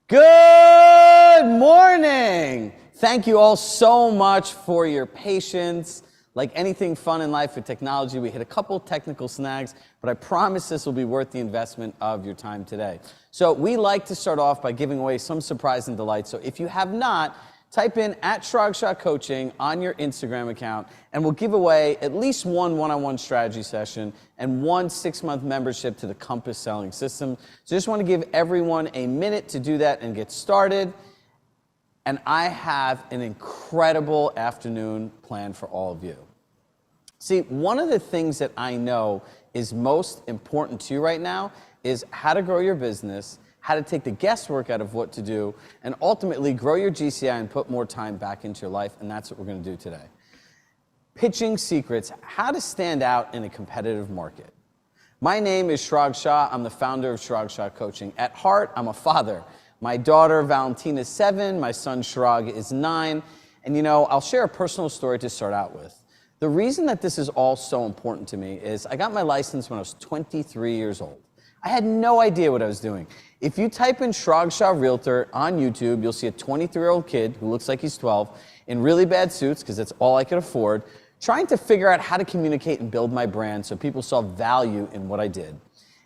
Good morning. Thank you all so much for your patience. Like anything fun in life with technology, we hit a couple technical snags, but I promise this will be worth the investment of your time today. So we like to start off by giving away some surprise and delight. So if you have not, type in @Chirag Shah Coaching on your Instagram account, and we'll give away at least one one-on-one strategy session and one 6-month membership to the Compass selling system. So just want to give everyone a minute to do that and get started. And I have an incredible afternoon planned for all of you. See, one of the things that I know is most important to you right now is how to grow your business, how to take the guesswork out of what to do, and ultimately grow your GCI and put more time back into your life, and that's what we're going to do today. Pitching secrets, how to stand out in a competitive market. My name is Chirag Shah. I'm the founder of Chirag Shah Coaching. At heart, I'm a father. My daughter, Valentina, is 7. My son, Chirag, is 9. And you know, I'll share a personal story to start out with. The reason that this is all so important to me is I got my license when I was 23 years old. I had no idea what I was doing. If you type in Chirag Shah Realtor on YouTube, you'll see a 23-year-old kid who looks like he's 12 in really bad suits, because that's all I could afford, trying to figure out how to communicate and build my brand so people saw value in what I did.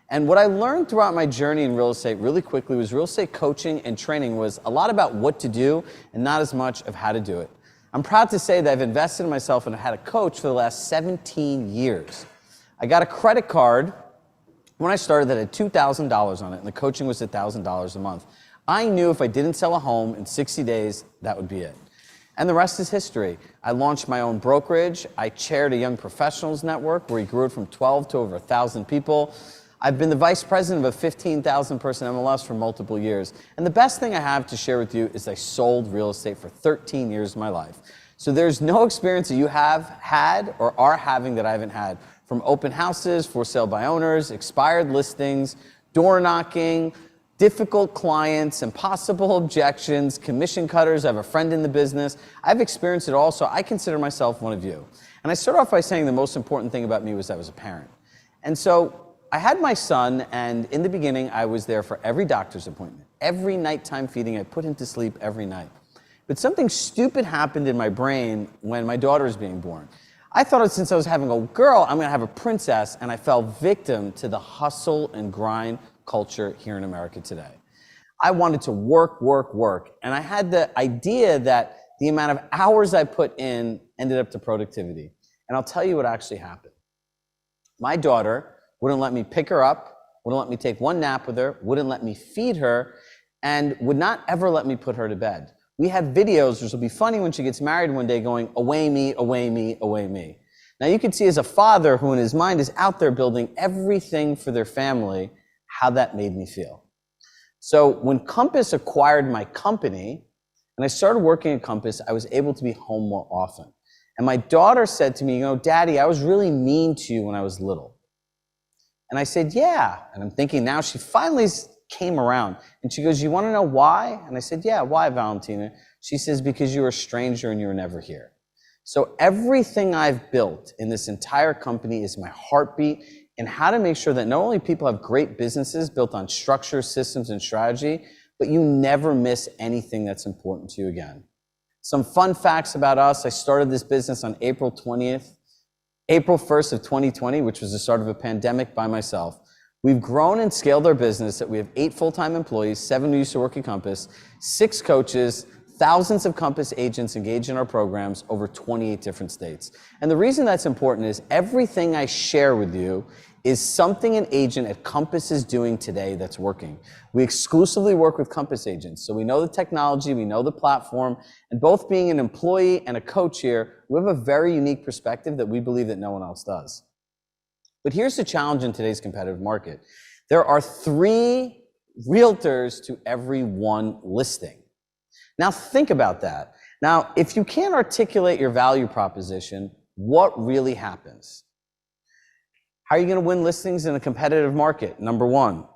And what I learned throughout my journey in real estate really quickly was real estate coaching and training was a lot about what to do and not as much of how to do it. I'm proud to say that I've invested in myself and I've had a coach for the last 17 years. I got a credit card when I started that had $2,000 on it, and the coaching was $1,000 a month. I knew if I didn't sell a home in 60 days, that would be it. And the rest is history. I launched my own brokerage. I chaired a young professionals network where we grew it from 12 to over 1,000 people. I've been the vice president of a 15,000 person MLS for multiple years. And the best thing I have to share with you is I sold real estate for 13 years of my life. So there's no experience that you have had or are having that I haven't had. From open houses, for sale by owners, expired listings, door knocking, difficult clients, impossible objections, commission cutters. I have a friend in the business. I've experienced it all, so I consider myself one of you. And I start off by saying the most important thing about me was I was a parent. And so I had my son, and in the beginning, I was there for every doctor's appointment, every nighttime feeding. I put him to sleep every night. But something stupid happened in my brain when my daughter was being born. I thought since I was having a girl, I'm going to have a princess, and I fell victim to the hustle and grind culture here in America today. I wanted to work, and I had the idea that the amount of hours I put in ended up to productivity. And I'll tell you what actually happened. My daughter wouldn't let me pick her up, wouldn't let me take one nap with her, wouldn't let me feed her, and would not ever let me put her to bed. We have videos, which will be funny when she gets married one day, going, away me, away me, away me. Now you can see as a father who in his mind is out there building everything for their family, how that made me feel. So when Compass acquired my company, and I started working at Compass, I was able to be home more often. And my daughter said to me, you know, Daddy, I was really mean to you when I was little. And I said, yeah. And I'm thinking now she finally came around. And she goes, you want to know why? And I said, yeah, why, Valentina? She says, because you were a stranger and you were never here. So everything I've built in this entire company is my heartbeat and how to make sure that not only people have great businesses built on structure, systems, and strategy, but you never miss anything that's important to you again. Some fun facts about us. I started this business on April 1st of 2020, which was the start of a pandemic, by myself. We've grown and scaled our business that we have 8 full-time employees, 7 who used to work at Compass, 6 coaches, thousands of Compass agents engaged in our programs over 28 different states. And the reason that's important is everything I share with you is something an agent at Compass is doing today that's working. We exclusively work with Compass agents. So we know the technology, we know the platform, and both being an employee and a coach here, we have a very unique perspective that we believe that no one else does. But here's the challenge in today's competitive market. There are 3 realtors to every 1 listing. Now think about that. Now, if you can't articulate your value proposition, what really happens? How are you going to win listings in a competitive market? Number 1.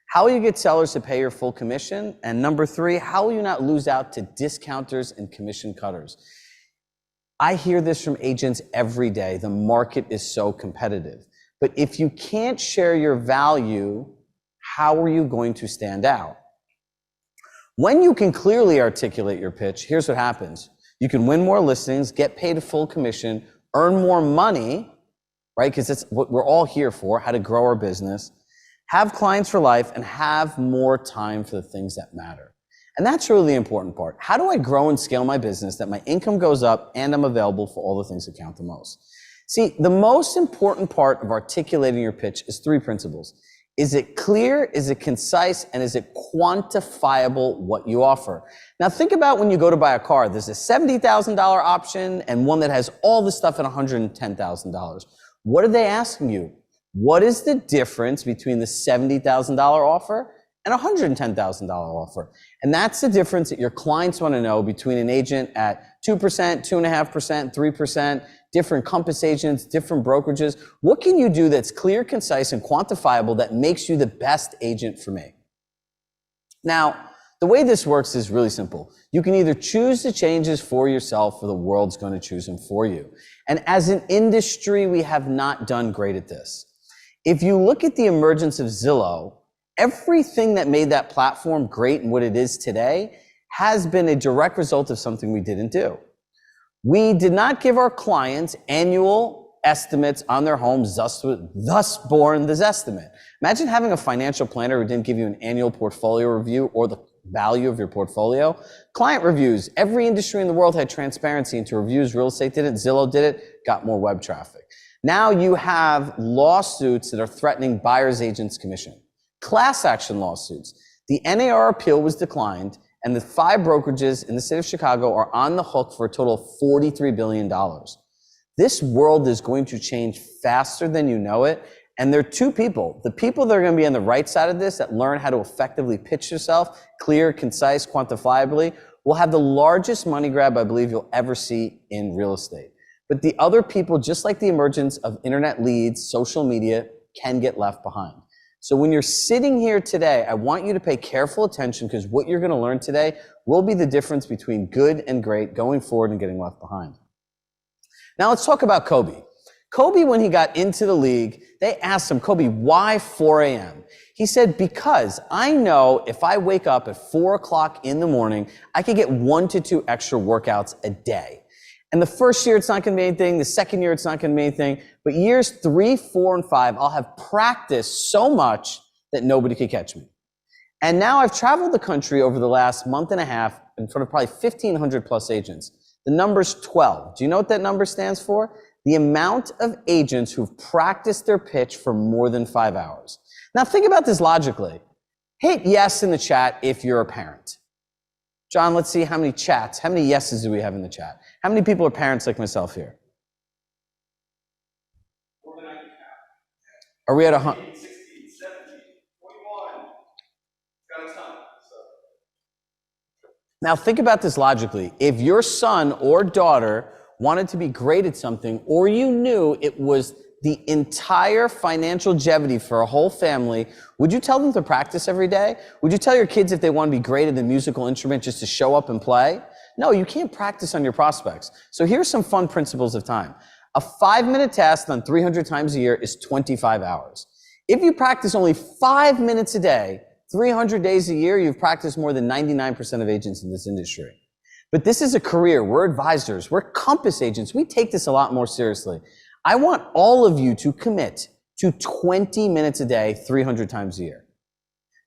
How will you get sellers to pay your full commission? And number 3, how will you not lose out to discounters and commission cutters? I hear this from agents every day. The market is so competitive. But if you can't share your value, how are you going to stand out? When you can clearly articulate your pitch, here's what happens. You can win more listings, get paid a full commission, earn more money, right? Because it's what we're all here for, how to grow our business, have clients for life, and have more time for the things that matter. And that's really the important part. How do I grow and scale my business that my income goes up and I'm available for all the things that count the most? See, the most important part of articulating your pitch is 3 principles. Is it clear? Is it concise? And is it quantifiable what you offer? Now think about when you go to buy a car. There's a $70,000 option and one that has all the stuff at $110,000. What are they asking you? What is the difference between the $70,000 offer and a $110,000 offer? And that's the difference that your clients want to know between an agent at 2%, 2.5%, 3%, different Compass agents, different brokerages. What can you do that's clear, concise, and quantifiable that makes you the best agent for me? Now, the way this works is really simple. You can either choose the changes for yourself or the world's going to choose them for you. And as an industry, we have not done great at this. If you look at the emergence of Zillow, everything that made that platform great and what it is today has been a direct result of something we didn't do. We did not give our clients annual estimates on their homes, thus born the Zestimate. Imagine having a financial planner who didn't give you an annual portfolio review or the value of your portfolio. Client reviews, every industry in the world had transparency into reviews. Real estate did it, Zillow did it, got more web traffic. Now you have lawsuits that are threatening buyer's agents' commission. Class action lawsuits. The NAR appeal was declined, and the 5 brokerages in the city of Chicago are on the hook for a total of $43 billion. This world is going to change faster than you know it, and there are 2 people. The people that are going to be on the right side of this that learn how to effectively pitch yourself, clear, concise, quantifiably, will have the largest money grab I believe you'll ever see in real estate. But the other people, just like the emergence of internet leads, social media, can get left behind. So when you're sitting here today, I want you to pay careful attention because what you're going to learn today will be the difference between good and great going forward and getting left behind. Now let's talk about Kobe. Kobe, when he got into the league, they asked him, Kobe, why 4 a.m.? He said, because I know if I wake up at 4 o'clock in the morning, I could get 1 to 2 extra workouts a day. And the first year, it's not going to be anything. The second year, it's not going to be anything. But years 3, 4, and 5, I'll have practiced so much that nobody could catch me. And now I've traveled the country over the last month and a half in front of probably 1,500 plus agents. The number's 12. Do you know what that number stands for? The amount of agents who've practiced their pitch for more than 5 hours. Now think about this logically. Hit yes in the chat if you're a parent. John, let's see how many yeses do we have in the chat? How many people are parents like myself here? More than I can count. Are we at 100? 16, 17, 21. Got a ton. Now think about this logically. If your son or daughter wanted to be great at something, or you knew it was the entire financial longevity for a whole family, would you tell them to practice every day? Would you tell your kids if they want to be great at a musical instrument just to show up and play? No, you can't practice on your prospects. So here's some fun principles of time. A 5-minute test done 300 times a year is 25 hours. If you practice only 5 minutes a day, 300 days a year, you've practiced more than 99% of agents in this industry. But this is a career. We're advisors. We're Compass agents. We take this a lot more seriously. I want all of you to commit to 20 minutes a day, 300 times a year.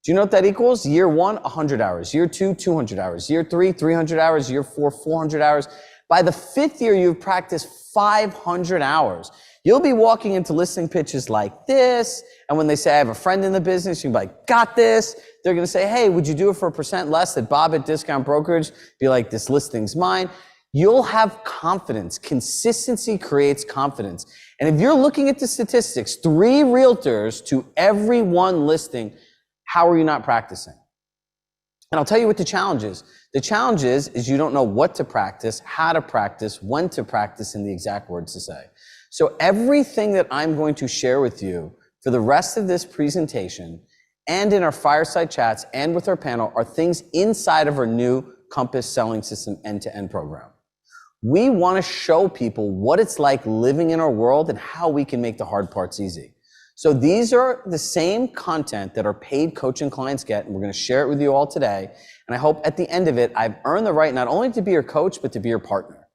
Do you know what that equals? Year 1, 100 hours. Year 2, 200 hours. Year 3, 300 hours. Year 4, 400 hours. By the 5th year, you've practiced 500 hours. You'll be walking into listing pitches like this, and when they say, I have a friend in the business, you'll be like, got this. They're going to say, hey, would you do it for 1% less at Bob at Discount Brokerage? Be like, this listing's mine. You'll have confidence. Consistency creates confidence. And if you're looking at the statistics, 3 realtors to every 1 listing, how are you not practicing? And I'll tell you what the challenge is. The challenge is you don't know what to practice, how to practice, when to practice, and the exact words to say. So everything that I'm going to share with you for the rest of this presentation and in our fireside chats and with our panel are things inside of our new Compass Selling System end-to-end program. We want to show people what it's like living in our world and how we can make the hard parts easy. So these are the same content that our paid coaching clients get, and we're going to share it with you all today. And I hope at the end of it, I've earned the right not only to be your coach, but to be your partner.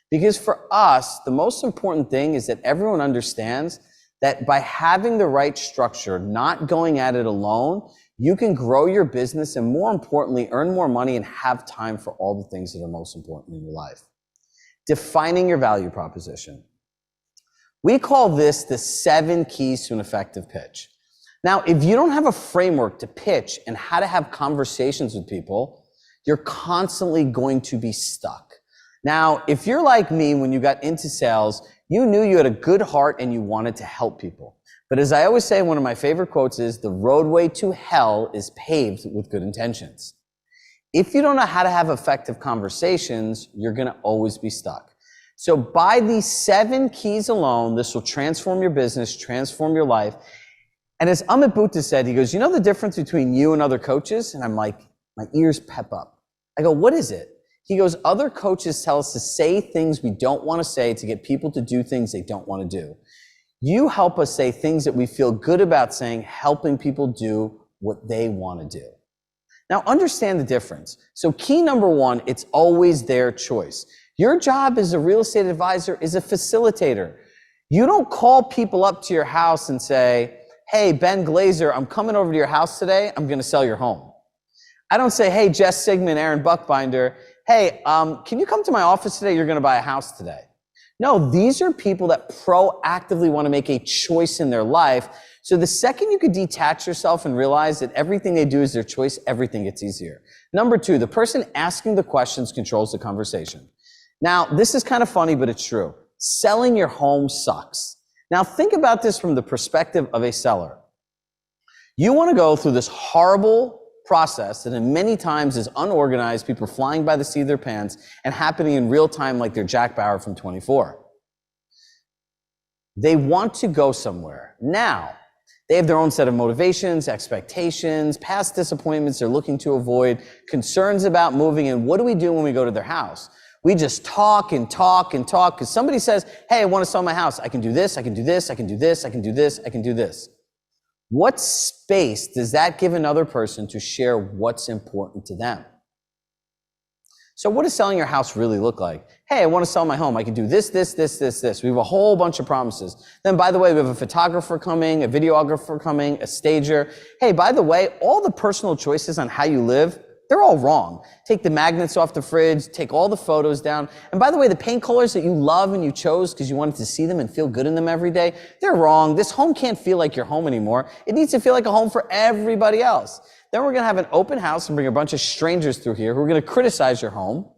Because for us, the most important thing is that everyone understands that by having the right structure, not going at it alone, you can grow your business and, more importantly, earn more money and have time for all the things that are most important in your life. Defining your value proposition. We call this the 7 keys to an effective pitch. Now, if you don't have a framework to pitch and how to have conversations with people, you're constantly going to be stuck. Now, if you're like me, when you got into sales, you knew you had a good heart and you wanted to help people. But as I always say, one of my favorite quotes is, the roadway to hell is paved with good intentions. If you don't know how to have effective conversations, you're going to always be stuck. So by these 7 keys alone, this will transform your business, transform your life. And as Amit Bhutta said, he goes, you know the difference between you and other coaches? And I'm like, my ears pep up. I go, what is it? He goes, other coaches tell us to say things we don't want to say to get people to do things they don't want to do. You help us say things that we feel good about saying, helping people do what they want to do. Now, understand the difference. So key number 1, it's always their choice. Your job as a real estate advisor is a facilitator. You don't call people up to your house and say, hey, Ben Glazer, I'm coming over to your house today. I'm going to sell your home. I don't say, hey, Jess Sigmund, Aaron Buckbinder, hey, can you come to my office today? You're going to buy a house today. No, these are people that proactively want to make a choice in their life. So the second you could detach yourself and realize that everything they do is their choice, everything gets easier. Number 2, the person asking the questions controls the conversation. Now, this is kind of funny, but it's true. Selling your home sucks. Now, think about this from the perspective of a seller. You want to go through this horrible process that in many times is unorganized, people are flying by the seat of their pants, and happening in real time like they're Jack Bauer from 24. They want to go somewhere. Now, they have their own set of motivations, expectations, past disappointments they're looking to avoid, concerns about moving, and what do we do when we go to their house? We just talk and talk and talk, because somebody says, hey, I want to sell my house. I can do this, I can do this, I can do this, I can do this, I can do this. What space does that give another person to share what's important to them? So what does selling your house really look like? Hey, I want to sell my home. I can do this, this, this, this, this. We have a whole bunch of promises. Then, by the way, we have a photographer coming, a videographer coming, a stager. Hey, by the way, all the personal choices on how you live, they're all wrong. Take the magnets off the fridge, take all the photos down. And by the way, the paint colors that you love and you chose because you wanted to see them and feel good in them every day, they're wrong. This home can't feel like your home anymore. It needs to feel like a home for everybody else. Then we're going to have an open house and bring a bunch of strangers through here who are going to criticize your home,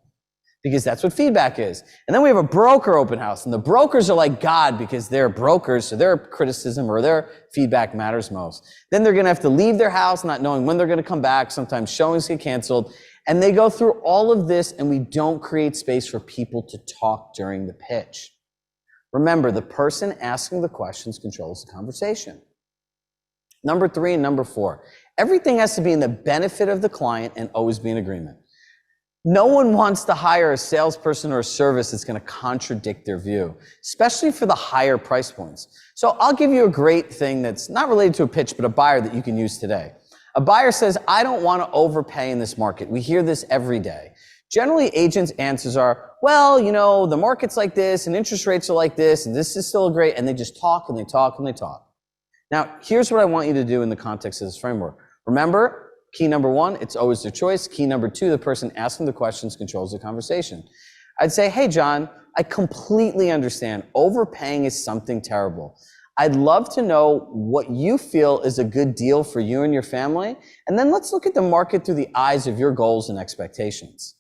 because that's what feedback is. And then we have a broker open house, and the brokers are like God because they're brokers, so their criticism or their feedback matters most. Then they're going to have to leave their house not knowing when they're going to come back. Sometimes showings get canceled. And they go through all of this, and we don't create space for people to talk during the pitch. Remember, the person asking the questions controls the conversation. Number 3 and number 4, everything has to be in the benefit of the client and always be in agreement. No one wants to hire a salesperson or a service that's going to contradict their view, especially for the higher price points. So I'll give you a great thing that's not related to a pitch, but a buyer that you can use today. A buyer says, I don't want to overpay in this market. We hear this every day. Generally, agents' answers are, well, you know, the market's like this and interest rates are like this and this is still great. And they just talk and they talk and they talk. Now, here's what I want you to do in the context of this framework. Remember, key number 1, it's always their choice. Key number 2, the person asking the questions controls the conversation. I'd say, hey, John, I completely understand. Overpaying is something terrible. I'd love to know what you feel is a good deal for you and your family. And then let's look at the market through the eyes of your goals and expectations.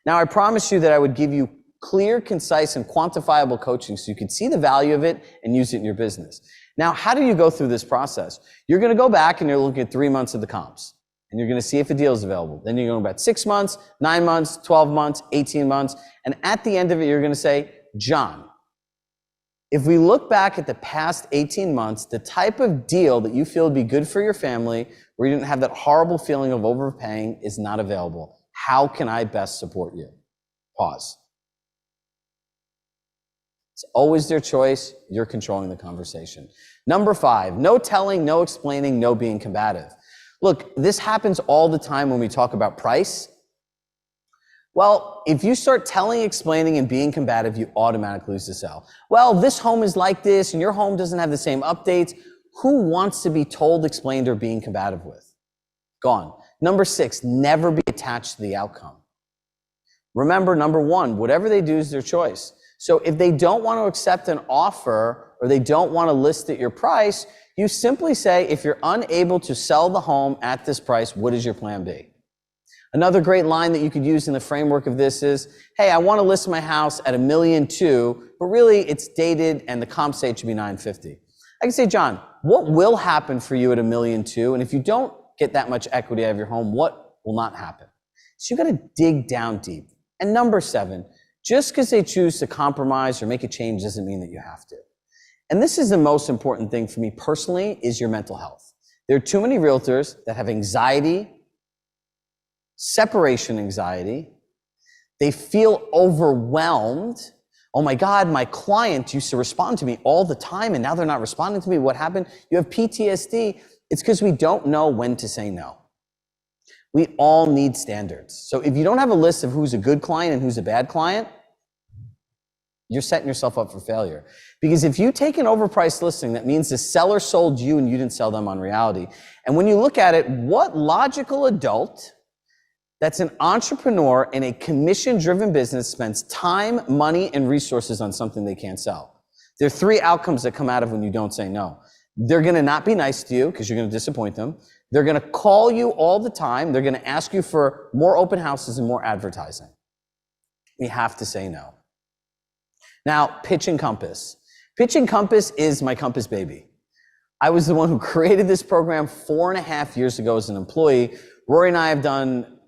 Now, I promised you that I would give you clear, concise, and quantifiable coaching so you could see the value of it and use it in your business. Now, how do you go through this process? You're going to go back and you're looking at 3 months of the comps. And you're going to see if a deal is available. Then you're going about 6 months, 9 months, 12 months, 18 months. And at the end of it, you're going to say, John, if we look back at the past 18 months, the type of deal that you feel would be good for your family, where you didn't have that horrible feeling of overpaying, is not available. How can I best support you? Pause. It's always their choice. You're controlling the conversation. Number 5, no telling, no explaining, no being combative. Look, this happens all the time when we talk about price. Well, if you start telling, explaining, and being combative, you automatically lose the sale. Well, this home is like this, and your home doesn't have the same updates. Who wants to be told, explained, or being combative with? Gone. Number 6, never be attached to the outcome. Remember, number 1, whatever they do is their choice. So if they don't want to accept an offer or they don't want to list at your price, you simply say, if you're unable to sell the home at this price, what is your plan B? Another great line that you could use in the framework of this is, hey, I want to list my house at $1.2 million, but really it's dated and the comp say it should be $950,000. I can say, John, what will happen for you at $1.2 million? And if you don't get that much equity out of your home, what will not happen? So you got to dig down deep. And number 7, just because they choose to compromise or make a change doesn't mean that you have to. And this is the most important thing for me personally, is your mental health. There are too many realtors that have anxiety, separation anxiety. They feel overwhelmed. Oh my God, my client used to respond to me all the time and now they're not responding to me. What happened? You have PTSD. It's because we don't know when to say no. We all need standards. So if you don't have a list of who's a good client and who's a bad client, you're setting yourself up for failure. Because if you take an overpriced listing, that means the seller sold you and you didn't sell them on reality. And when you look at it, what logical adult that's an entrepreneur in a commission-driven business spends time, money, and resources on something they can't sell? There are 3 outcomes that come out of when you don't say no. They're gonna not be nice to you because you're gonna disappoint them. They're gonna call you all the time. They're gonna ask you for more open houses and more advertising. We have to say no. Now, Pitch and Compass. Pitch and Compass is my Compass baby. I was the one who created this program 4.5 years ago as an employee. Rory and I have done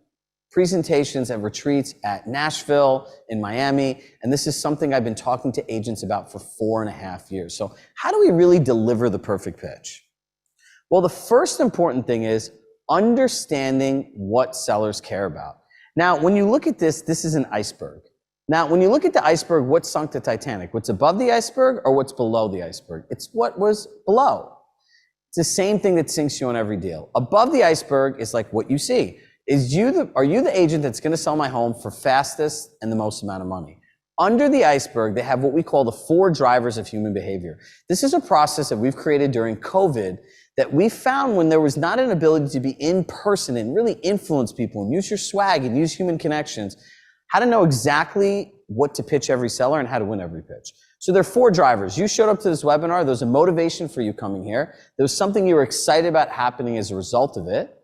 presentations and retreats at Nashville, in Miami, and this is something I've been talking to agents about for 4.5 years. So how do we really deliver the perfect pitch? Well, the first important thing is understanding what sellers care about. Now, when you look at this, this is an iceberg. Now, when you look at the iceberg, what sunk the Titanic? What's above the iceberg or what's below the iceberg? It's what was below. It's the same thing that sinks you on every deal. Above the iceberg is like what you see. Are you the agent that's going to sell my home for fastest and the most amount of money? Under the iceberg, they have what we call the 4 drivers of human behavior. This is a process that we've created during COVID that we found when there was not an ability to be in person and really influence people and use your swag and use human connections, how to know exactly what to pitch every seller and how to win every pitch. So there are 4 drivers. You showed up to this webinar. There was a motivation for you coming here. There was something you were excited about happening as a result of it.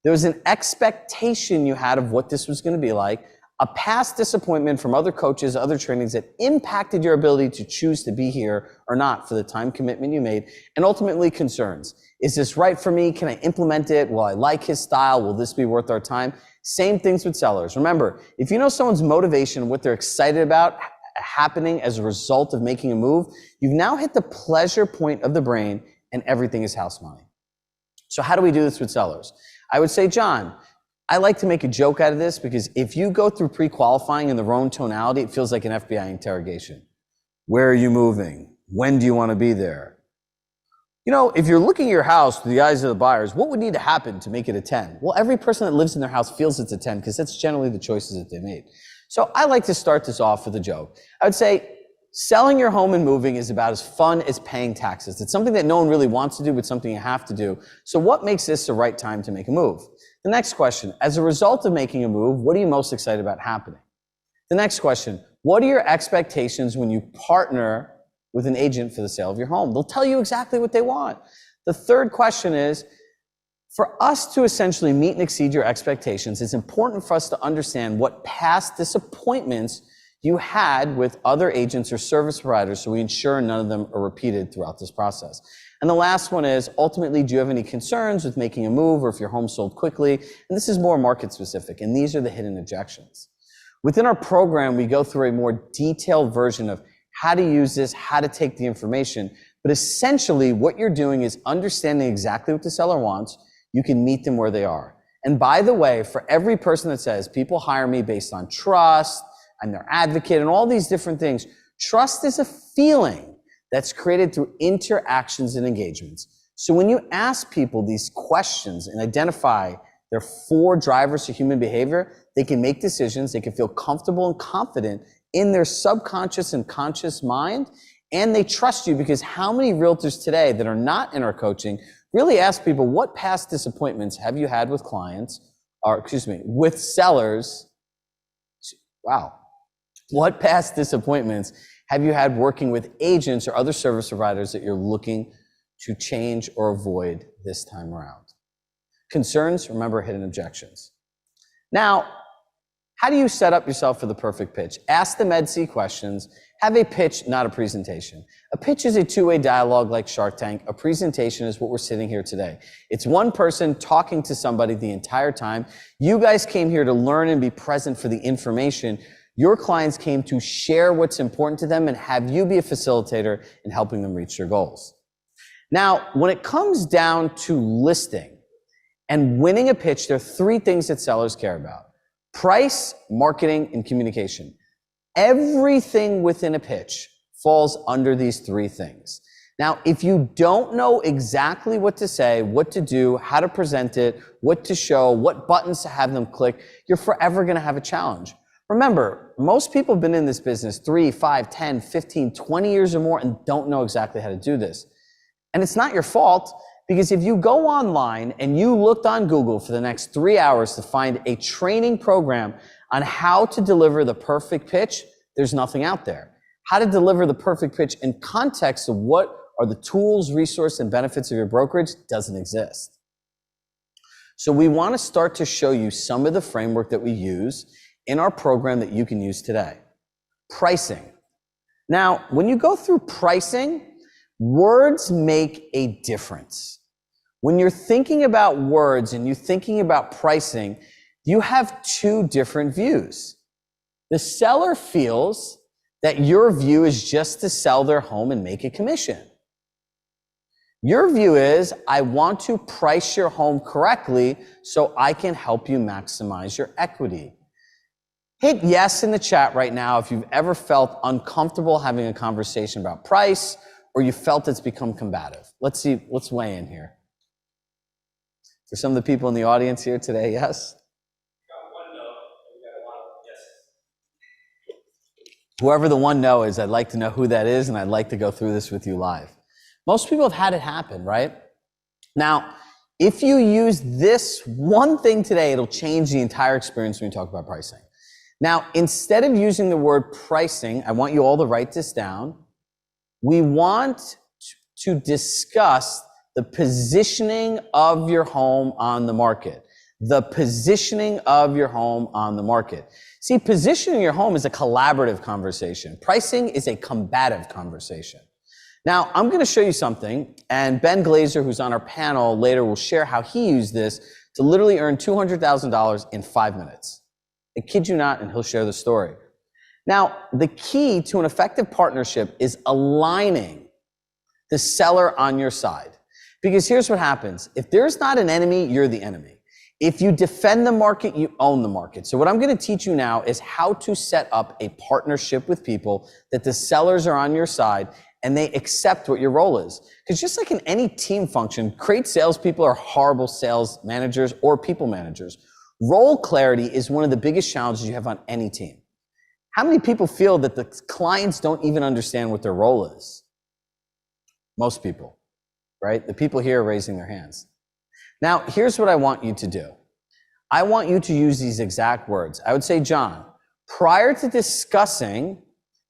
There was an expectation you had of what this was going to be like, a past disappointment from other coaches, other trainings that impacted your ability to choose to be here or not for the time commitment you made, and ultimately concerns. Is this right for me? Can I implement it? Will I like his style? Will this be worth our time? Same things with sellers. Remember, if you know someone's motivation, what they're excited about happening as a result of making a move, you've now hit the pleasure point of the brain and everything is house money. So how do we do this with sellers? I would say, John, I like to make a joke out of this because if you go through pre-qualifying in the wrong tonality, it feels like an FBI interrogation. Where are you moving? When do you want to be there? You know, if you're looking at your house through the eyes of the buyers, what would need to happen to make it a 10? Well, every person that lives in their house feels it's a 10 because that's generally the choices that they made. So I like to start this off with a joke. I would say selling your home and moving is about as fun as paying taxes. It's something that no one really wants to do, but something you have to do. So what makes this the right time to make a move? The next question, as a result of making a move, what are you most excited about happening? The next question, what are your expectations when you partner with an agent for the sale of your home? They'll tell you exactly what they want. The third question is, for us to essentially meet and exceed your expectations, it's important for us to understand what past disappointments you had with other agents or service providers so we ensure none of them are repeated throughout this process. And the last one is, ultimately, do you have any concerns with making a move or if your home sold quickly? And this is more market specific, and these are the hidden objections. Within our program, we go through a more detailed version of how to use this, how to take the information, but essentially what you're doing is understanding exactly what the seller wants. You can meet them where they are. And by the way, for every person that says, people hire me based on trust, I'm their advocate, and all these different things, Trust is a feeling that's created through interactions and engagements. So when you ask people these questions and identify their 4 drivers to human behavior, they can make decisions, they can feel comfortable and confident in their subconscious and conscious mind, and they trust you. Because how many realtors today that are not in our coaching really ask people, what past disappointments have you had with clients, or with sellers? Wow. What past disappointments have you had working with agents or other service providers that you're looking to change or avoid this time around? Concerns, remember, hidden objections. Now, how do you set up yourself for the perfect pitch? Ask the Med-C questions. Have a pitch, not a presentation. A pitch is a two-way dialogue like Shark Tank. A presentation is what we're sitting here today. It's one person talking to somebody the entire time. You guys came here to learn and be present for the information. Your clients came to share what's important to them and have you be a facilitator in helping them reach their goals. Now, when it comes down to listing and winning a pitch, there are 3 things that sellers care about: price, marketing, and communication. Everything within a pitch falls under these 3 things. Now, if you don't know exactly what to say, what to do, how to present it, what to show, what buttons to have them click, you're forever going to have a challenge. Remember, most people have been in this business 3, 5, 10, 15, 20 years or more and don't know exactly how to do this. And it's not your fault, because if you go online and you looked on Google for the next 3 hours to find a training program on how to deliver the perfect pitch, there's nothing out there. How to deliver the perfect pitch in context of what are the tools, resources, and benefits of your brokerage doesn't exist. So we want to start to show you some of the framework that we use in our program that you can use today. Pricing. Now, when you go through pricing, words make a difference. When you're thinking about words and you're thinking about pricing, you have 2 different views. The seller feels that your view is just to sell their home and make a commission. Your view is, I want to price your home correctly so I can help you maximize your equity. Hit yes in the chat right now if you've ever felt uncomfortable having a conversation about price, or you felt it's become combative. Let's weigh in here. For some of the people in the audience here today, yes? Whoever the one no is, I'd like to know who that is, and I'd like to go through this with you live. Most people have had it happen, right? Now, if you use this one thing today, it'll change the entire experience when you talk about pricing. Now, instead of using the word pricing, I want you all to write this down. We want to discuss the positioning of your home on the market. The positioning of your home on the market. See, positioning your home is a collaborative conversation. Pricing is a combative conversation. Now, I'm going to show you something, and Ben Glazer, who's on our panel later, will share how he used this to literally earn $200,000 in 5 minutes. I kid you not, and he'll share the story. Now, the key to an effective partnership is aligning the seller on your side. Because here's what happens. If there's not an enemy, you're the enemy. If you defend the market, you own the market. So what I'm going to teach you now is how to set up a partnership with people that the sellers are on your side and they accept what your role is. Because just like in any team function, great salespeople are horrible sales managers or people managers. Role clarity is one of the biggest challenges you have on any team. How many people feel that the clients don't even understand what their role is? Most people, right? The people here are raising their hands. Now, here's what I want you to do. I want you to use these exact words. I would say, John, prior to discussing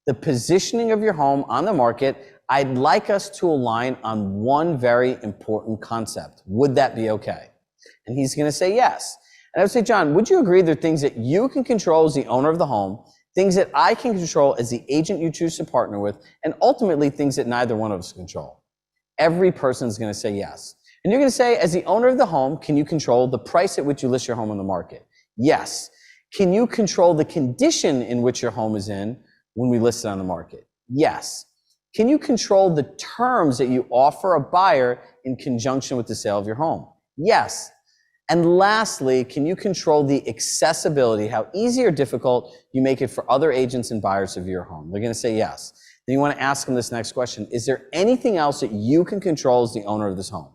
the positioning of your home on the market, I'd like us to align on one very important concept. Would that be okay? And he's going to say yes. And I would say, John, would you agree there are things that you can control as the owner of the home, things that I can control as the agent you choose to partner with, and ultimately things that neither one of us control? Every person's going to say yes. And you're going to say, as the owner of the home, can you control the price at which you list your home on the market? Yes. Can you control the condition in which your home is in when we list it on the market? Yes. Can you control the terms that you offer a buyer in conjunction with the sale of your home? Yes. And lastly, can you control the accessibility, how easy or difficult you make it for other agents and buyers of your home? They're going to say yes. Then you want to ask them this next question. Is there anything else that you can control as the owner of this home?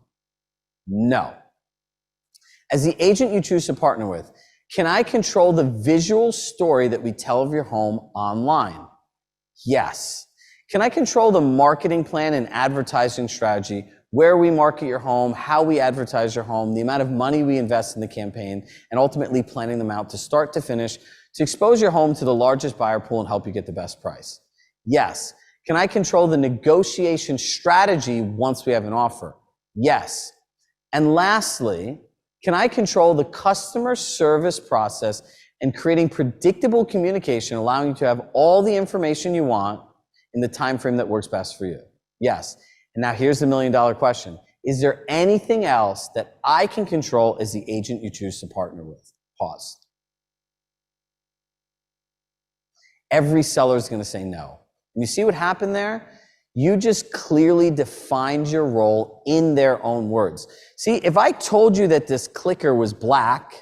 No. As the agent you choose to partner with, can I control the visual story that we tell of your home online? Yes. Can I control the marketing plan and advertising strategy, where we market your home, how we advertise your home, the amount of money we invest in the campaign, and ultimately planning them out to start to finish to expose your home to the largest buyer pool and help you get the best price? Yes. Can I control the negotiation strategy once we have an offer? Yes. And lastly, can I control the customer service process and creating predictable communication, allowing you to have all the information you want in the time frame that works best for you? Yes. And now here's the million-dollar question. Is there anything else that I can control as the agent you choose to partner with? Pause. Every seller is going to say no. And you see what happened there? You just clearly defined your role in their own words. See, if I told you that this clicker was black,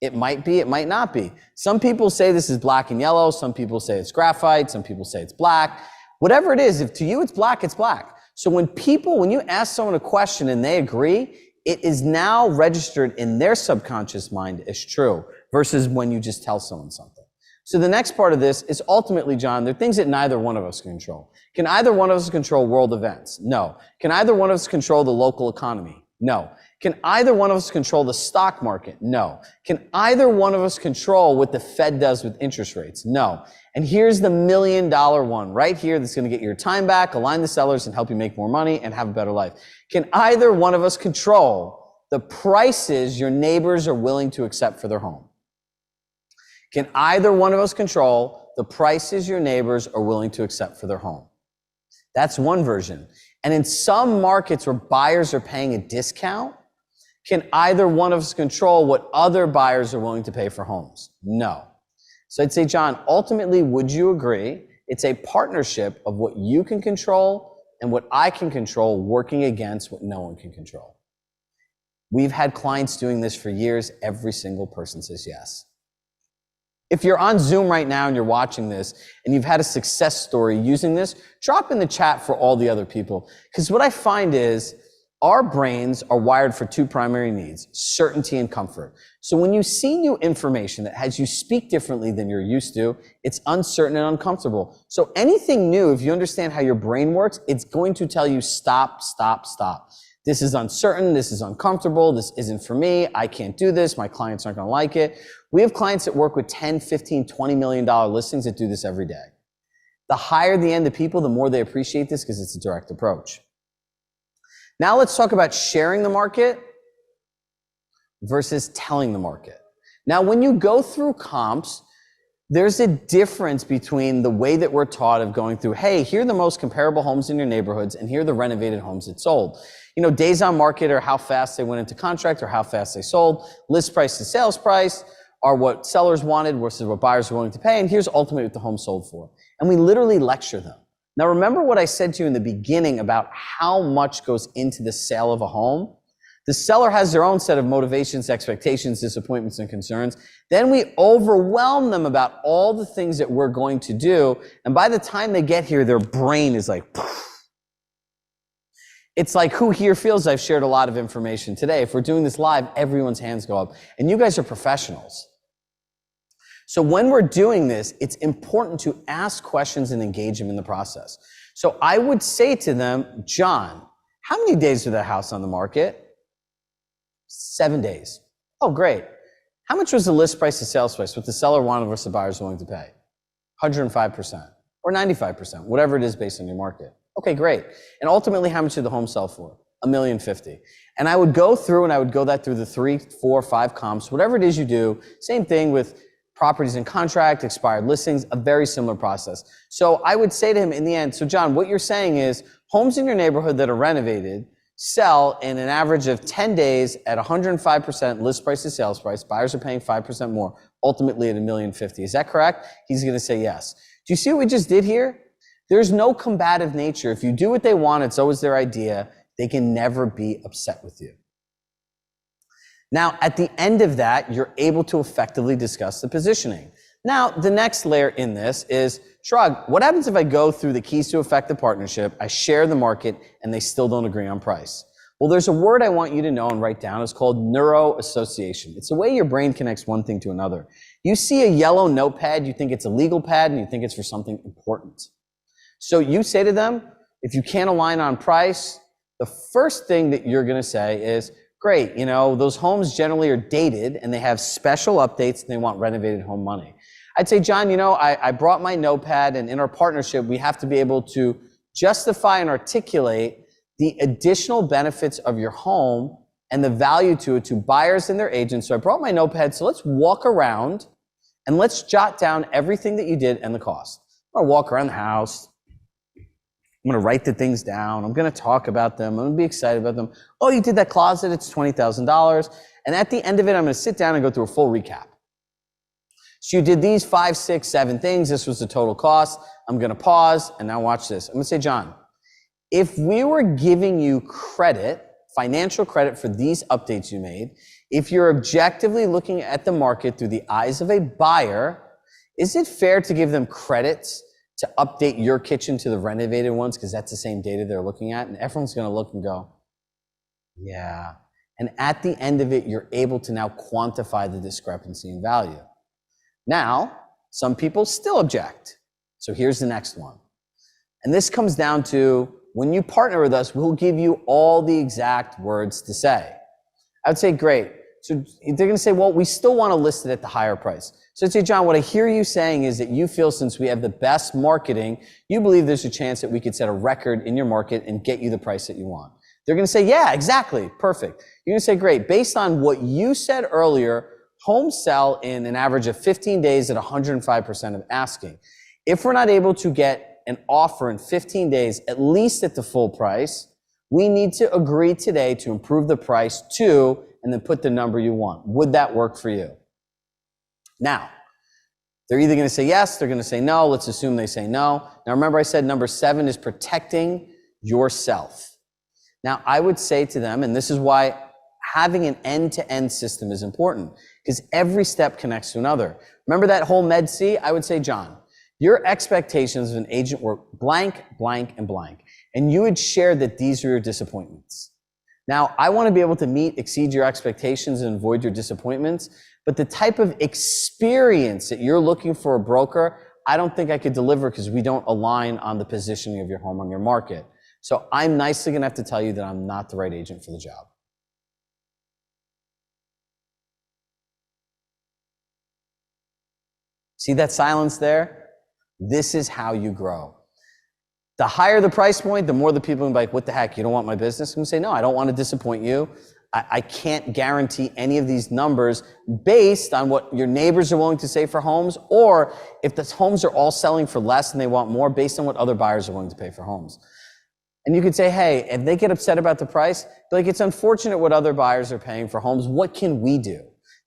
it might be, it might not be. Some people say this is black and yellow. Some people say it's graphite. Some people say it's black. Whatever it is, if to you it's black, it's black. So when you ask someone a question and they agree, it is now registered in their subconscious mind as true versus when you just tell someone something. So the next part of this is ultimately, John, there are things that neither one of us can control. Can either one of us control world events? No. Can either one of us control the local economy? No. Can either one of us control the stock market? No. Can either one of us control what the Fed does with interest rates? No. And here's the million-dollar one right here that's going to get your time back, align the sellers, and help you make more money and have a better life. Can either one of us control the prices your neighbors are willing to accept for their home? Can either one of us control the prices your neighbors are willing to accept for their home? That's one version. And in some markets where buyers are paying a discount, can either one of us control what other buyers are willing to pay for homes? No. So I'd say, John, ultimately, would you agree it's a partnership of what you can control and what I can control working against what no one can control? We've had clients doing this for years. Every single person says yes. If you're on Zoom right now and you're watching this and you've had a success story using this, drop in the chat for all the other people. Because what I find is our brains are wired for two primary needs, certainty and comfort. So when you see new information that has you speak differently than you're used to, it's uncertain and uncomfortable. So anything new, if you understand how your brain works, it's going to tell you stop, stop, stop. This is uncertain, this is uncomfortable, this isn't for me, I can't do this, my clients aren't gonna like it. We have clients that work with 10, 15, $20 million listings that do this every day. The higher the end of people, the more they appreciate this because it's a direct approach. Now let's talk about sharing the market versus telling the market. Now when you go through comps, there's a difference between the way that we're taught of going through, hey, here are the most comparable homes in your neighborhoods and here are the renovated homes that sold. You know, days on market are how fast they went into contract or how fast they sold. List price to sales price are what sellers wanted versus what buyers are willing to pay. And here's ultimately what the home sold for. And we literally lecture them. Now, remember what I said to you in the beginning about how much goes into the sale of a home? The seller has their own set of motivations, expectations, disappointments, and concerns. Then we overwhelm them about all the things that we're going to do. And by the time they get here, their brain is like, poof. It's like, who here feels I've shared a lot of information today? If we're doing this live, everyone's hands go up. And you guys are professionals. So when we're doing this, it's important to ask questions and engage them in the process. So I would say to them, John, how many days was that house on the market? 7 days. Oh, great. How much was the list price to sales price? What the seller wanted versus the buyer's willing to pay? 105% or 95%, whatever it is based on your market. Okay, great. And ultimately, how much did the home sell for? $1,050,000. And I would go through and I would go that through the 3, 4, 5 comps, whatever it is you do. Same thing with properties in contract, expired listings, a very similar process. So I would say to him in the end, so John, what you're saying is homes in your neighborhood that are renovated sell in an average of 10 days at 105% list price to sales price. Buyers are paying 5% more, ultimately at $1,050,000. Is that correct? He's going to say yes. Do you see what we just did here? There's no combative nature. If you do what they want, it's always their idea. They can never be upset with you. Now, at the end of that, you're able to effectively discuss the positioning. Now, the next layer in this is, Chirag, what happens if I go through the keys to effective partnership, I share the market, and they still don't agree on price? Well, there's a word I want you to know and write down. It's called neuroassociation. It's the way your brain connects one thing to another. You see a yellow notepad, you think it's a legal pad, and you think it's for something important. So you say to them, if you can't align on price, the first thing that you're going to say is, great, those homes generally are dated and they have special updates and they want renovated home money. I'd say, John, I brought my notepad, and in our partnership, we have to be able to justify and articulate the additional benefits of your home and the value to it to buyers and their agents. So I brought my notepad. So let's walk around and let's jot down everything that you did and the cost. I'm going to walk around the house. I'm going to write the things down. I'm going to talk about them. I'm going to be excited about them. Oh, you did that closet. It's $20,000. And at the end of it, I'm going to sit down and go through a full recap. So you did these 5, 6, 7 things. This was the total cost. I'm going to pause and now watch this. I'm going to say, John, if we were giving you credit, financial credit for these updates you made, if you're objectively looking at the market through the eyes of a buyer, is it fair to give them credits to update your kitchen to the renovated ones because that's the same data they're looking at? And everyone's going to look and go, yeah. And at the end of it, you're able to now quantify the discrepancy in value. Now, some people still object. So here's the next one. And this comes down to, when you partner with us, we'll give you all the exact words to say. I would say, great. So they're going to say, well, we still want to list it at the higher price. So I'd say, John, what I hear you saying is that you feel, since we have the best marketing, you believe there's a chance that we could set a record in your market and get you the price that you want. They're going to say, yeah, exactly. Perfect. You're going to say, great. Based on what you said earlier, homes sell in an average of 15 days at 105% of asking. If we're not able to get an offer in 15 days, at least at the full price, we need to agree today to improve the price to, and then put the number you want. Would that work for you? Now, they're either going to say yes, they're going to say no. Let's assume they say no. Now, remember I said number 7 is protecting yourself. Now, I would say to them, and this is why having an end-to-end system is important, because every step connects to another. Remember that whole Med C? I would say, John, your expectations of an agent were blank, blank, and blank. And you would share that these are your disappointments. Now, I want to be able to meet, exceed your expectations and avoid your disappointments, but the type of experience that you're looking for a broker, I don't think I could deliver because we don't align on the positioning of your home on your market. So I'm nicely going to have to tell you that I'm not the right agent for the job. See that silence there? This is how you grow. The higher the price point, the more the people are like, what the heck, you don't want my business? I'm going to say, no, I don't want to disappoint you. I can't guarantee any of these numbers based on what your neighbors are willing to say for homes, or if the homes are all selling for less and they want more, based on what other buyers are willing to pay for homes. And you could say, hey, if they get upset about the price, like, it's unfortunate what other buyers are paying for homes. What can we do?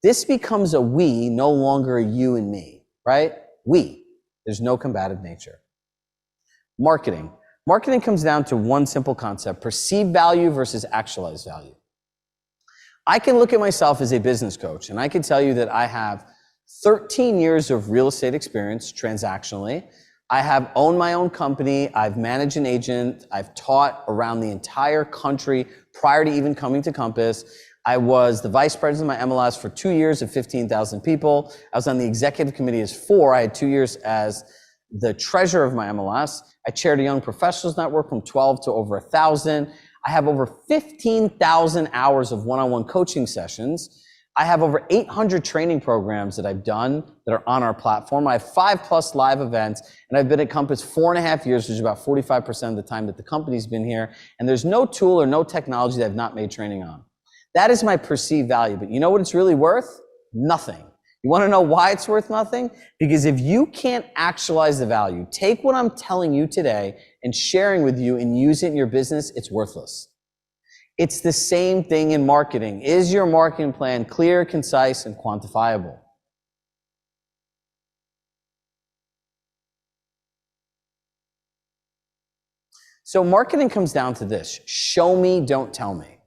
This becomes a we, no longer a you and me, right? We. There's no combative nature. Marketing. Marketing comes down to one simple concept: perceived value versus actualized value. I can look at myself as a business coach, and I can tell you that I have 13 years of real estate experience transactionally. I have owned my own company. I've managed an agent. I've taught around the entire country prior to even coming to Compass. I was the vice president of my MLS for 2 years of 15,000 people. I was on the executive committee as 4. I had 2 years as the treasurer of my MLS. I chaired a young professionals network from 12 to over 1,000. I have over 15,000 hours of one-on-one coaching sessions. I have over 800 training programs that I've done that are on our platform. I have 5+ live events, and I've been at Compass 4.5 years, which is about 45% of the time that the company's been here. And there's no tool or no technology that I've not made training on. That is my perceived value. But you know what it's really worth? Nothing. You want to know why it's worth nothing? Because if you can't actualize the value, take what I'm telling you today and sharing with you and use it in your business, it's worthless. It's the same thing in marketing. Is your marketing plan clear, concise, and quantifiable? So marketing comes down to this: show me, don't tell me.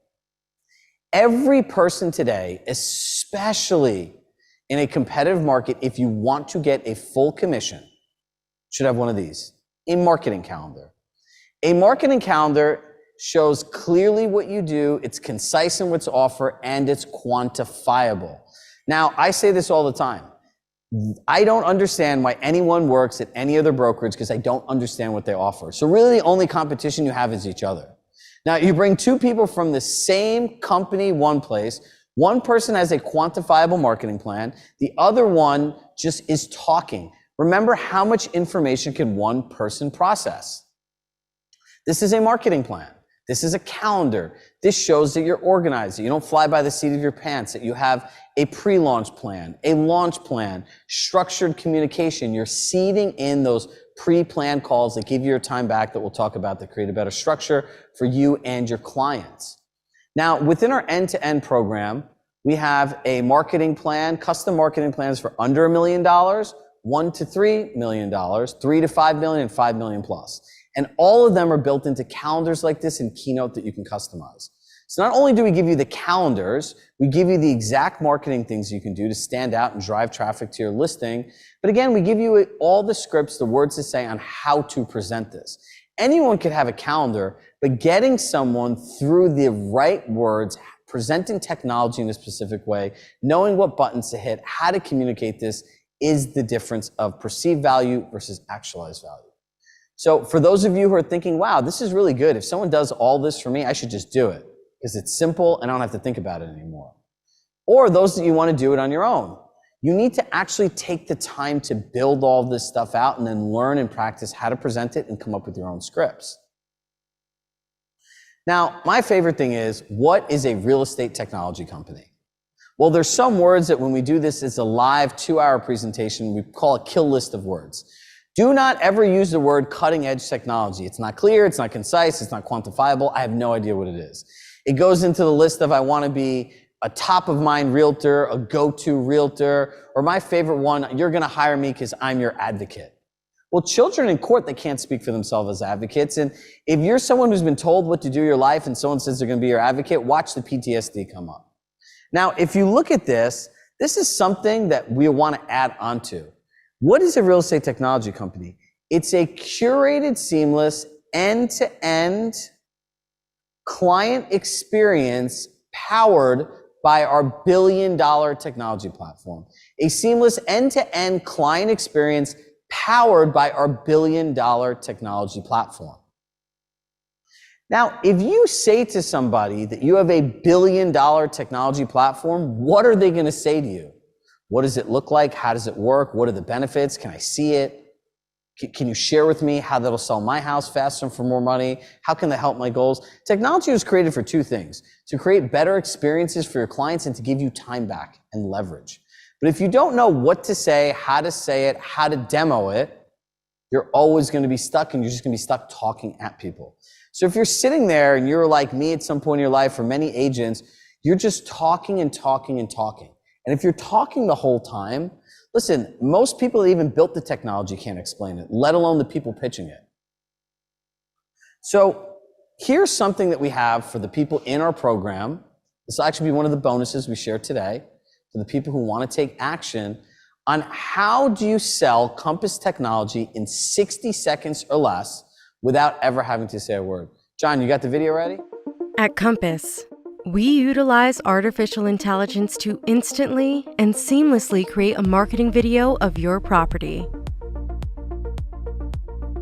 Every person today, especially in a competitive market, if you want to get a full commission, should have one of these, a marketing calendar. A marketing calendar shows clearly what you do, it's concise in what's offered, and it's quantifiable. Now, I say this all the time. I don't understand why anyone works at any other brokerage because I don't understand what they offer. So really the only competition you have is each other. Now, you bring two people from the same company, one place. One person has a quantifiable marketing plan. The other one just is talking. Remember, how much information can one person process? This is a marketing plan. This is a calendar. This shows that you're organized, that you don't fly by the seat of your pants, that you have a pre-launch plan, a launch plan, structured communication. You're seeding in those pre-planned calls that give you your time back that we'll talk about that create a better structure for you and your clients. Now, within our end-to-end program, we have a marketing plan, custom marketing plans for under $1 million, $1 to $3 million, $3 to $5 million, and $5 million plus. And all of them are built into calendars like this in Keynote that you can customize. So not only do we give you the calendars, we give you the exact marketing things you can do to stand out and drive traffic to your listing. But again, we give you all the scripts, the words to say on how to present this. Anyone could have a calendar, but getting someone through the right words, presenting technology in a specific way, knowing what buttons to hit, how to communicate this is the difference of perceived value versus actualized value. So for those of you who are thinking, wow, this is really good. If someone does all this for me, I should just do it because it's simple and I don't have to think about it anymore. Or those that you want to do it on your own. You need to actually take the time to build all this stuff out and then learn and practice how to present it and come up with your own scripts. Now, my favorite thing is, what is a real estate technology company? Well, there's some words that when we do this, it's a live 2-hour presentation. We call a kill list of words. Do not ever use the word cutting edge technology. It's not clear, it's not concise, it's not quantifiable. I have no idea what it is. It goes into the list of I want to be a top of mind realtor, a go-to realtor, or my favorite one, you're going to hire me because I'm your advocate. Well, children in court, they can't speak for themselves as advocates. And if you're someone who's been told what to do in your life and someone says they're going to be your advocate, watch the PTSD come up. Now, if you look at this, this is something that we want to add onto. What is a real estate technology company? It's a curated, seamless, end-to-end client experience powered by our billion-dollar technology platform. A seamless end-to-end client experience powered by our billion-dollar technology platform. Now, if you say to somebody that you have a billion-dollar technology platform, what are they going to say to you? What does it look like? How does it work? What are the benefits? Can I see it? Can you share with me how that'll sell my house faster and for more money? How can that help my goals? Technology was created for two things: to create better experiences for your clients and to give you time back and leverage. But if you don't know what to say, how to demo it, you're always going to be stuck, and you're just going to be stuck talking at people. So if you're sitting there and you're like me at some point in your life, or many agents, you're just talking and talking and talking. And if you're talking the whole time, listen, most people that even built the technology can't explain it, let alone the people pitching it. So here's something that we have for the people in our program. This will actually be one of the bonuses we share today for the people who want to take action on how do you sell Compass technology in 60 seconds or less without ever having to say a word. John, you got the video ready? At Compass, we utilize artificial intelligence to instantly and seamlessly create a marketing video of your property.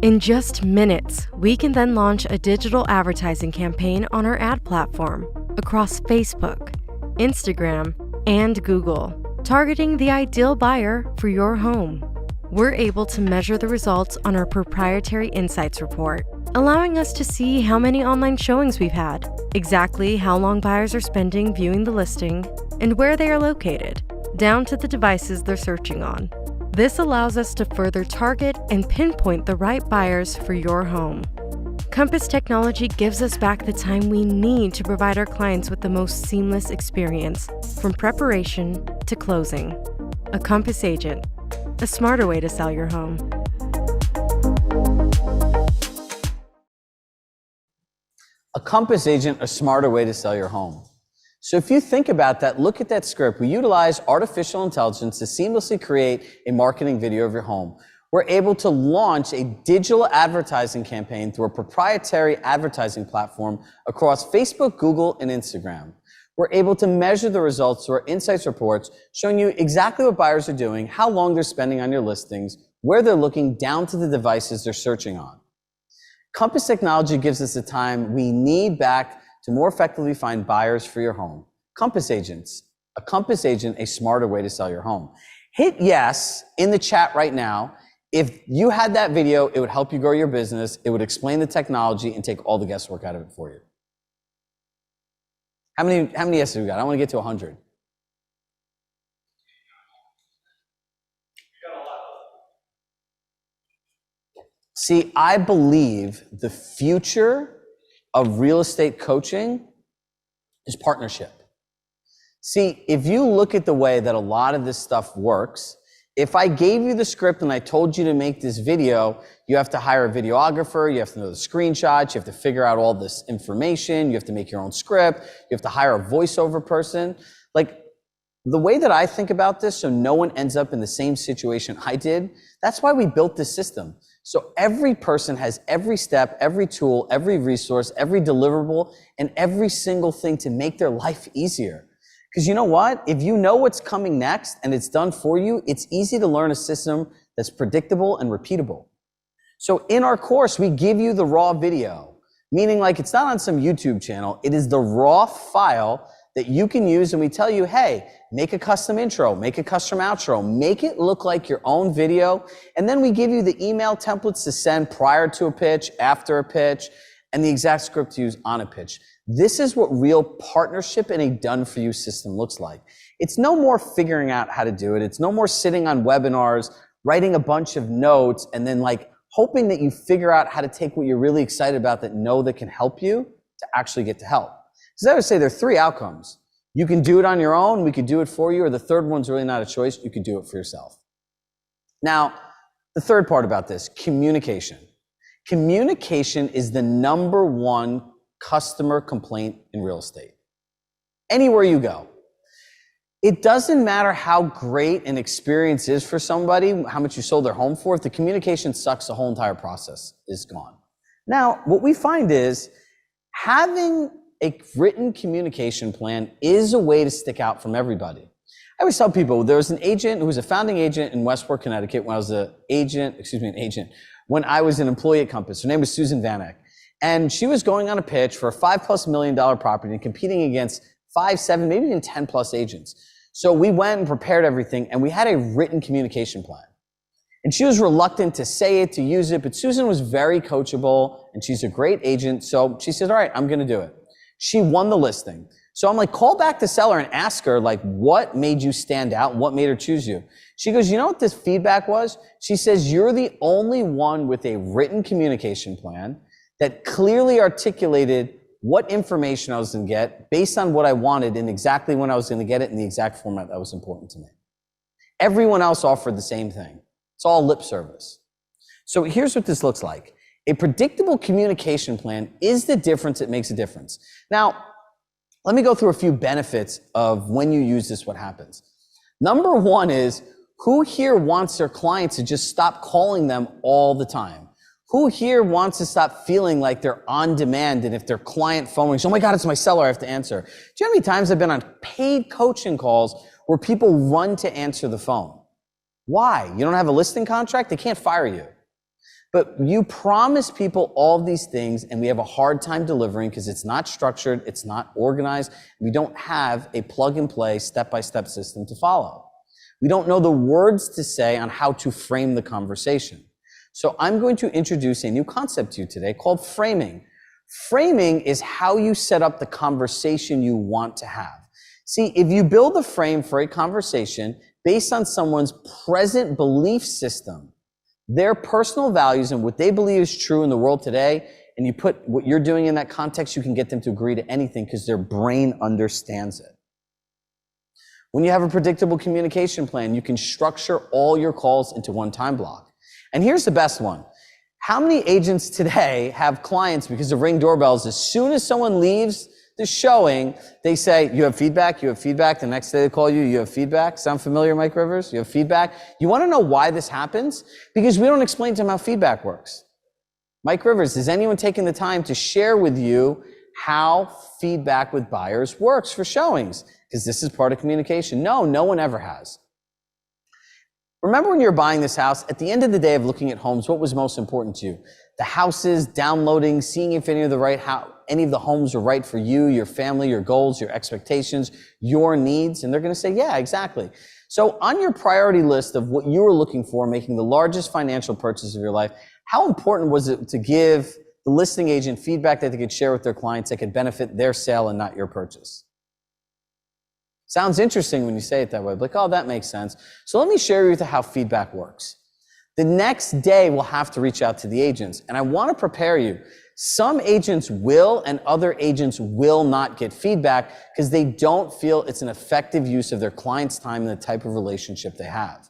In just minutes, we can then launch a digital advertising campaign on our ad platform across Facebook, Instagram, and Google, targeting the ideal buyer for your home. We're able to measure the results on our proprietary insights report, allowing us to see how many online showings we've had, exactly how long buyers are spending viewing the listing, and where they are located, down to the devices they're searching on. This allows us to further target and pinpoint the right buyers for your home. Compass technology gives us back the time we need to provide our clients with the most seamless experience, from preparation to closing. A Compass agent, a smarter way to sell your home. A Compass agent, a smarter way to sell your home. So if you think about that, look at that script. We utilize artificial intelligence to seamlessly create a marketing video of your home. We're able to launch a digital advertising campaign through a proprietary advertising platform across Facebook, Google, and Instagram. We're able to measure the results through our insights reports, showing you exactly what buyers are doing, how long they're spending on your listings, where they're looking, down to the devices they're searching on. Compass technology gives us the time we need back to more effectively find buyers for your home. Compass agents. A Compass agent, a smarter way to sell your home. Hit yes in the chat right now. If you had that video, it would help you grow your business. It would explain the technology and take all the guesswork out of it for you. How many yeses have we got? I want to get to 100. See, I believe the future of real estate coaching is partnership. See, if you look at the way that a lot of this stuff works, if I gave you the script and I told you to make this video, you have to hire a videographer, you have to know the screenshots, you have to figure out all this information, you have to make your own script, you have to hire a voiceover person. Like, the way that I think about this, so no one ends up in the same situation I did, that's why we built this system. So every person has every step, every tool, every resource, every deliverable, and every single thing to make their life easier. Because you know what? If you know what's coming next and it's done for you, it's easy to learn a system that's predictable and repeatable. So in our course, we give you the raw video, meaning like it's not on some YouTube channel. It is the raw file that you can use, and we tell you, hey, make a custom intro, make a custom outro, make it look like your own video. And then we give you the email templates to send prior to a pitch, after a pitch, and the exact script to use on a pitch. This is what real partnership in a done-for-you system looks like. It's no more figuring out how to do it. It's no more sitting on webinars, writing a bunch of notes, and then like hoping that you figure out how to take what you're really excited about that can help you to actually get to help. Because I would say there are 3 outcomes. You can do it on your own, we could do it for you, or the third one's really not a choice, you can do it for yourself. Now, the third part about this, communication. Communication is the #1 customer complaint in real estate. Anywhere you go. It doesn't matter how great an experience is for somebody, how much you sold their home for, if the communication sucks, the whole entire process is gone. Now, what we find is having a written communication plan is a way to stick out from everybody. I always tell people, there was an agent who was a founding agent in Westport, Connecticut when I was when I was an employee at Compass. Her name was Susan Vanek. And she was going on a pitch for a $5+ million property and competing against 5, 7, maybe even 10+ agents. So we went and prepared everything, and we had a written communication plan. And she was reluctant to say it, to use it, but Susan was very coachable, and she's a great agent. So she said, all right, I'm going to do it. She won the listing. So I'm like, call back the seller and ask her, like, what made you stand out? What made her choose you? She goes, you know what this feedback was? She says, you're the only one with a written communication plan that clearly articulated what information I was going to get based on what I wanted and exactly when I was going to get it in the exact format that was important to me. Everyone else offered the same thing. It's all lip service. So here's what this looks like. A predictable communication plan is the difference that makes a difference. Now, let me go through a few benefits of when you use this, what happens. #1 is, who here wants their clients to just stop calling them all the time? Who here wants to stop feeling like they're on demand, and if their client phone rings, oh my God, it's my seller, I have to answer. Do you know how many times I've been on paid coaching calls where people run to answer the phone? Why? You don't have a listing contract? They can't fire you. But you promise people all of these things, and we have a hard time delivering because it's not structured, it's not organized. We don't have a plug-and-play, step-by-step system to follow. We don't know the words to say on how to frame the conversation. So I'm going to introduce a new concept to you today called framing. Framing is how you set up the conversation you want to have. See, if you build a frame for a conversation based on someone's present belief system, their personal values and what they believe is true in the world today, and you put what you're doing in that context, you can get them to agree to anything because their brain understands it. When you have a predictable communication plan, you can structure all your calls into one time block. And here's the best one. How many agents today have clients because of Ring doorbells? As soon as someone leaves the showing, they say, you have feedback, you have feedback. The next day they call you, you have feedback. Sound familiar, Mike Rivers? You have feedback. You want to know why this happens? Because we don't explain to them how feedback works. Mike Rivers, is anyone taking the time to share with you how feedback with buyers works for showings? Because this is part of communication. No, no one ever has. Remember when you were buying this house, at the end of the day of looking at homes, what was most important to you? The houses, downloading, seeing if any of the homes are right for you, your family, your goals, your expectations, your needs. And they're going to say, yeah, exactly. So on your priority list of what you were looking for, making the largest financial purchase of your life, how important was it to give the listing agent feedback that they could share with their clients that could benefit their sale and not your purchase? Sounds interesting when you say it that way, like, oh, that makes sense. So let me share with you how feedback works. The next day, we'll have to reach out to the agents, and I want to prepare you. Some agents will and other agents will not get feedback because they don't feel it's an effective use of their client's time and the type of relationship they have.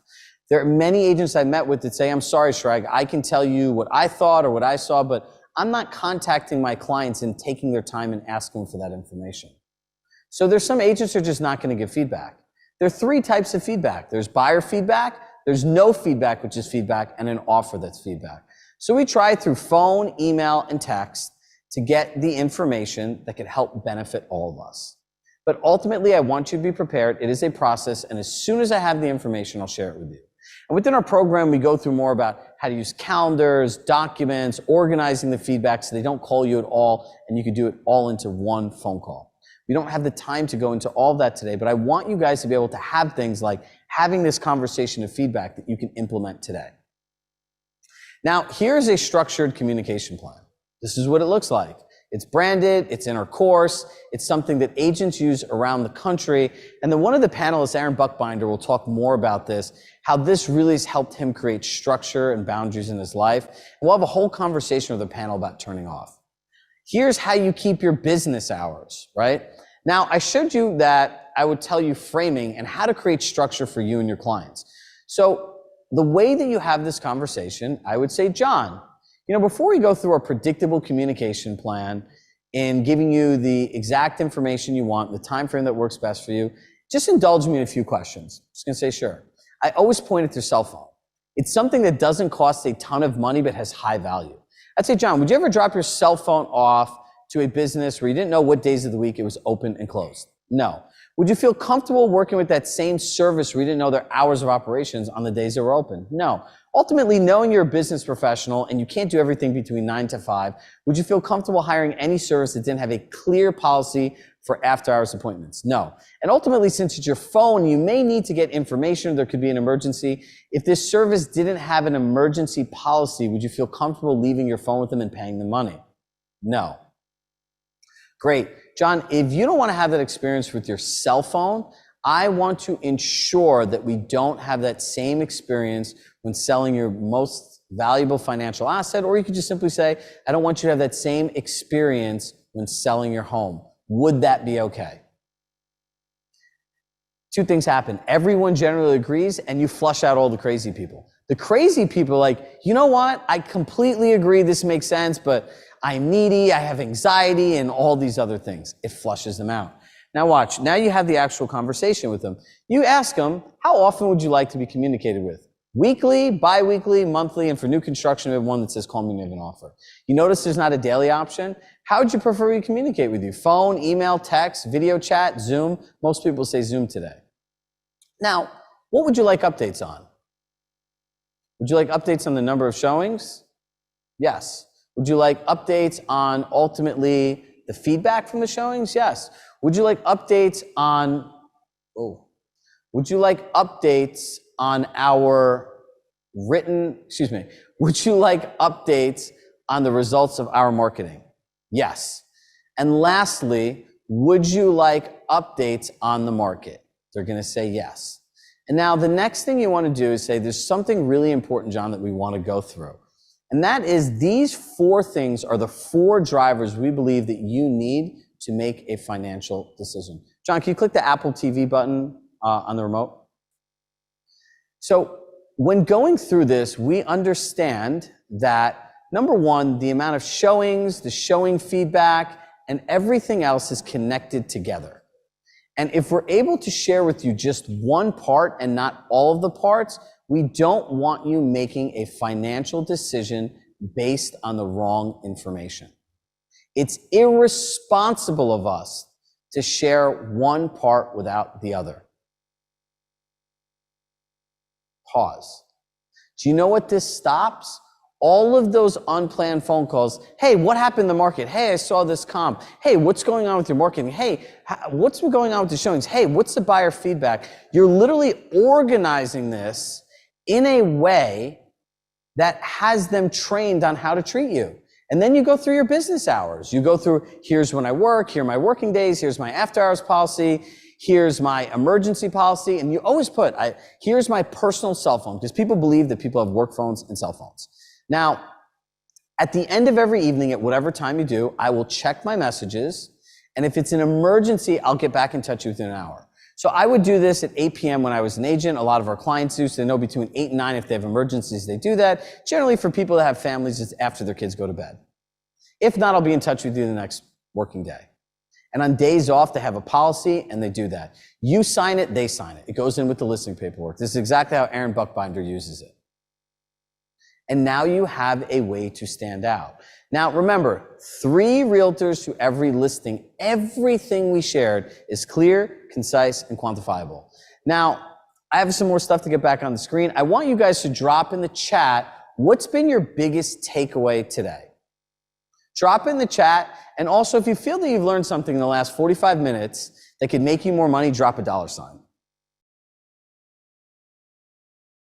There are many agents I met with that say, I'm sorry, Chirag, I can tell you what I thought or what I saw, but I'm not contacting my clients and taking their time and asking for that information. So there's some agents who are just not going to give feedback. There are three types of feedback. There's buyer feedback, there's no feedback, which is feedback, and an offer that's feedback. So we try through phone, email, and text to get the information that could help benefit all of us. But ultimately, I want you to be prepared. It is a process, and as soon as I have the information, I'll share it with you. And within our program, we go through more about how to use calendars, documents, organizing the feedback so they don't call you at all, and you can do it all into one phone call. We don't have the time to go into all of that today, but I want you guys to be able to have things like having this conversation of feedback that you can implement today. Now, here's a structured communication plan. This is what it looks like. It's branded, it's in our course, it's something that agents use around the country. And then one of the panelists, Aaron Buckbinder, will talk more about this, how this really has helped him create structure and boundaries in his life. And we'll have a whole conversation with the panel about turning off. Here's how you keep your business hours, right? Now, I showed you that I would tell you framing and how to create structure for you and your clients. So the way that you have this conversation, I would say, John, before we go through our predictable communication plan and giving you the exact information you want, the time frame that works best for you, just indulge me in a few questions. I'm just going to say, sure. I always point at your cell phone. It's something that doesn't cost a ton of money but has high value. I'd say, John, would you ever drop your cell phone off to a business where you didn't know what days of the week it was open and closed? No. Would you feel comfortable working with that same service where you didn't know their hours of operations on the days they were open? No. Ultimately, knowing you're a business professional and you can't do everything between 9 to 5, would you feel comfortable hiring any service that didn't have a clear policy for after-hours appointments? No. And ultimately, since it's your phone, you may need to get information. There could be an emergency. If this service didn't have an emergency policy, would you feel comfortable leaving your phone with them and paying them money? No. Great. John, if you don't want to have that experience with your cell phone, I want to ensure that we don't have that same experience when selling your most valuable financial asset, or you could just simply say, I don't want you to have that same experience when selling your home. Would that be okay? Two things happen. Everyone generally agrees, and you flush out all the crazy people. The crazy people are like, you know what? I completely agree. This makes sense, but I'm needy, I have anxiety, and all these other things. It flushes them out. Now watch. Now you have the actual conversation with them. You ask them, how often would you like to be communicated with? Weekly, bi-weekly, monthly, and for new construction, we have one that says, call me when you have an offer. You notice there's not a daily option? How would you prefer we communicate with you? Phone, email, text, video chat, Zoom? Most people say Zoom today. Now, what would you like updates on? Would you like updates on the number of showings? Yes. Would you like updates on ultimately the feedback from the showings? Yes. Would you like updates on, would you like updates on our would you like updates on the results of our marketing? Yes. And lastly, would you like updates on the market? They're going to say yes. And now the next thing you want to do is say, there's something really important, John, that we want to go through. And that is, these 4 things are the 4 drivers we believe that you need to make a financial decision. John, can you click the Apple TV button on the remote? So when going through this, we understand that, number one, the amount of showings, the showing feedback, and everything else is connected together. And if we're able to share with you just one part and not all of the parts, we don't want you making a financial decision based on the wrong information. It's irresponsible of us to share one part without the other. Pause. Do you know what this stops? All of those unplanned phone calls. Hey, what happened in the market? Hey, I saw this comp. Hey, what's going on with your marketing? Hey, what's going on with the showings? Hey, what's the buyer feedback? You're literally organizing this in a way that has them trained on how to treat you. And then you go through your business hours. You go through, here's when I work, here are my working days, here's my after hours policy, here's my emergency policy, and you always put, here's my personal cell phone, because people believe that people have work phones and cell phones. Now, at the end of every evening, at whatever time you do, I will check my messages, and if it's an emergency, I'll get back in touch with you in an hour. So I would do this at 8 p.m. when I was an agent. A lot of our clients do, so they know between 8 and 9 if they have emergencies, they do that. Generally, for people that have families, it's after their kids go to bed. If not, I'll be in touch with you the next working day. And on days off, they have a policy, and they do that. You sign it, they sign it. It goes in with the listing paperwork. This is exactly how Aaron Buckbinder uses it. And now you have a way to stand out. Now, remember, 3 realtors to every listing. Everything we shared is clear, concise, and quantifiable. Now, I have some more stuff to get back on the screen. I want you guys to drop in the chat, what's been your biggest takeaway today? Drop in the chat, and also if you feel that you've learned something in the last 45 minutes that could make you more money, drop a $sign.